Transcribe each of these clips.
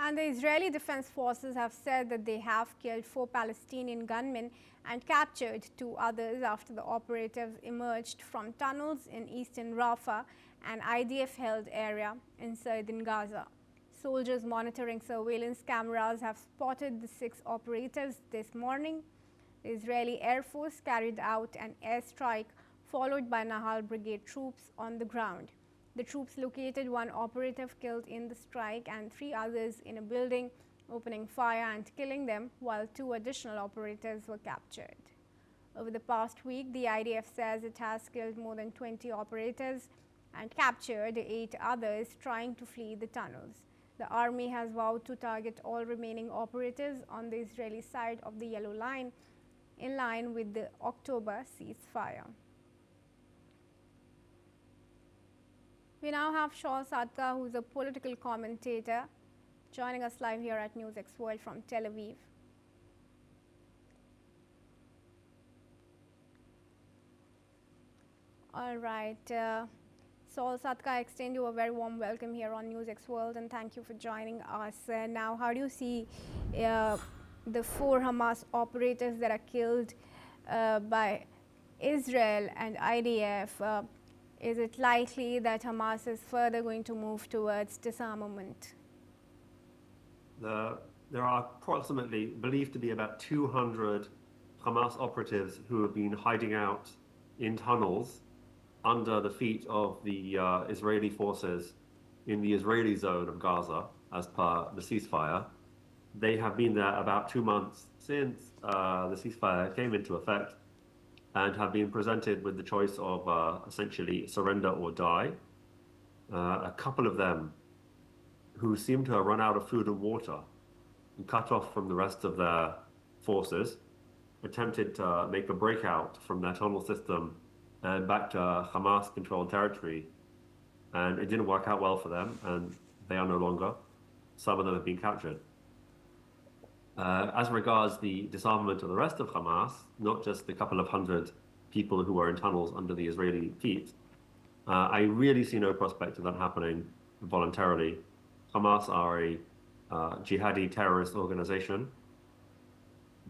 And the Israeli Defense Forces have said that they have killed 4 Palestinian gunmen and captured 2 others after the operatives emerged from tunnels in eastern Rafah, an IDF-held area in southern Gaza. Soldiers monitoring surveillance cameras have spotted the 6 operatives this morning. The Israeli Air Force carried out an airstrike followed by Nahal Brigade troops on the ground. The troops located 1 operative killed in the strike and 3 others in a building, opening fire and killing them, while 2 additional operatives were captured. Over the past week, the IDF says it has killed more than 20 operatives and captured 8 others trying to flee the tunnels. The army has vowed to target all remaining operatives on the Israeli side of the Yellow Line, in line with the October ceasefire. We now have Shaul Sadka, who is a political commentator, joining us live here at NewsX World from Tel Aviv. All right. Shaul Sadka, I extend you a very warm welcome here on NewsX World, and thank you for joining us. Now, how do you see the 4 Hamas operatives that are killed by Israel and IDF? Is it likely that Hamas is further going to move towards disarmament? There are approximately believed to be about 200 Hamas operatives who have been hiding out in tunnels under the feet of the Israeli forces in the Israeli zone of Gaza, as per the ceasefire. They have been there about 2 months since the ceasefire came into effect, and have been presented with the choice of essentially surrender or die. A couple of them who seem to have run out of food and water and cut off from the rest of their forces attempted to make a breakout from their tunnel system and back to Hamas-controlled territory. And it didn't work out well for them, and they are no longer. Some of them have been captured. As regards the disarmament of the rest of Hamas, not just the couple of hundred people who are in tunnels under the Israeli feet, I really see no prospect of that happening voluntarily. Hamas are a jihadi terrorist organization.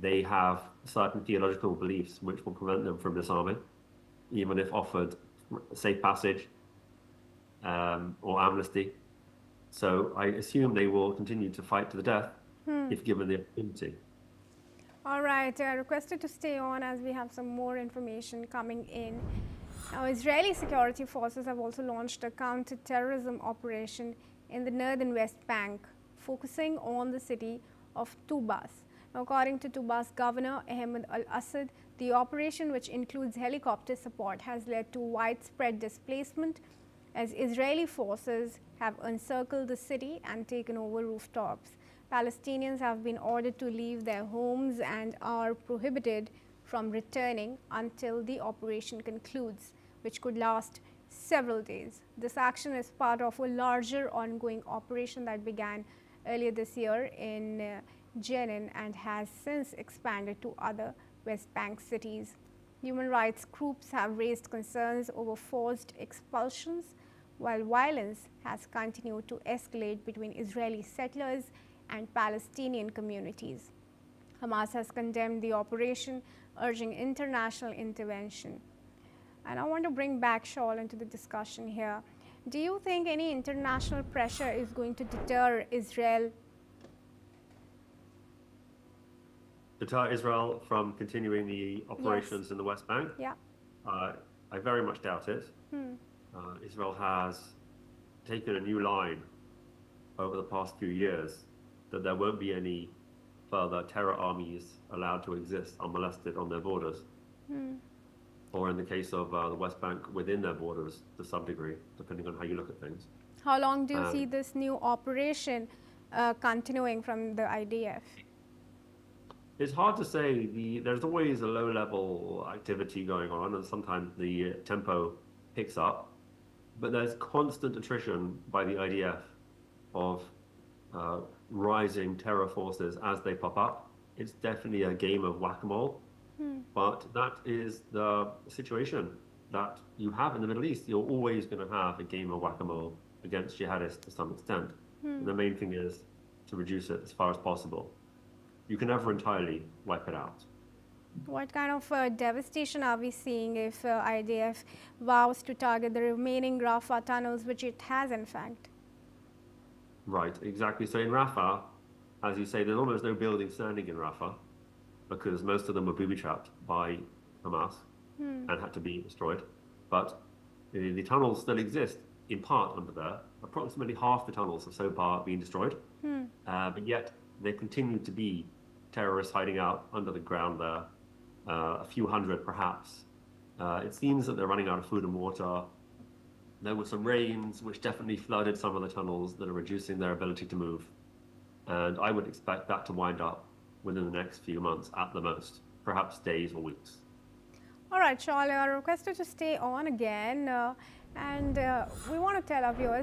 They have certain theological beliefs which will prevent them from disarming, even if offered safe passage or amnesty. So I assume they will continue to fight to the death if given the opportunity. All right, requested to stay on as we have some more information coming in. Now, Israeli security forces have also launched a counter-terrorism operation in the northern West Bank, focusing on the city of Tubas. Now, according to Tubas Governor Ahmed al-Assad, the operation, which includes helicopter support, has led to widespread displacement as Israeli forces have encircled the city and taken over rooftops. Palestinians have been ordered to leave their homes and are prohibited from returning until the operation concludes, which could last several days. This action is part of a larger ongoing operation that began earlier this year in Jenin and has since expanded to other West Bank cities. Human rights groups have raised concerns over forced expulsions, while violence has continued to escalate between Israeli settlers and Palestinian communities. Hamas has condemned the operation, urging international intervention. And I want to bring back Shaul into the discussion here. Do you think any international pressure is going to deter Israel? Deter Israel from continuing the operations in the West Bank? Yeah. I very much doubt it. Israel has taken a new line over the past few years that there won't be any further terror armies allowed to exist unmolested on their borders, or in the case of the West Bank, within their borders to some degree, depending on how you look at things. How long do you see this new operation continuing from the IDF? It's hard to say. There's always a low-level activity going on, and sometimes the tempo picks up, but there's constant attrition by the IDF of rising terror forces as they pop up. It's definitely a game of whack-a-mole, but that is the situation that you have in the Middle East. You're always going to have a game of whack-a-mole against jihadists to some extent. The main thing is to reduce it as far as possible. You can never entirely wipe it out. What kind of devastation are we seeing if IDF vows to target the remaining Rafah tunnels, which it has in fact? Right, exactly. So in Rafah, as you say, there's almost no building standing in Rafah because most of them were booby-trapped by Hamas and had to be destroyed. But the tunnels still exist in part under there. Approximately half the tunnels have so far been destroyed, but yet there continue to be terrorists hiding out under the ground there, a few hundred perhaps. It seems that they're running out of food and water. There were some rains which definitely flooded some of the tunnels that are reducing their ability to move. And I would expect that to wind up within the next few months at the most, perhaps days or weeks. All right, Charlie, I requested to stay on again, and we want to tell our viewers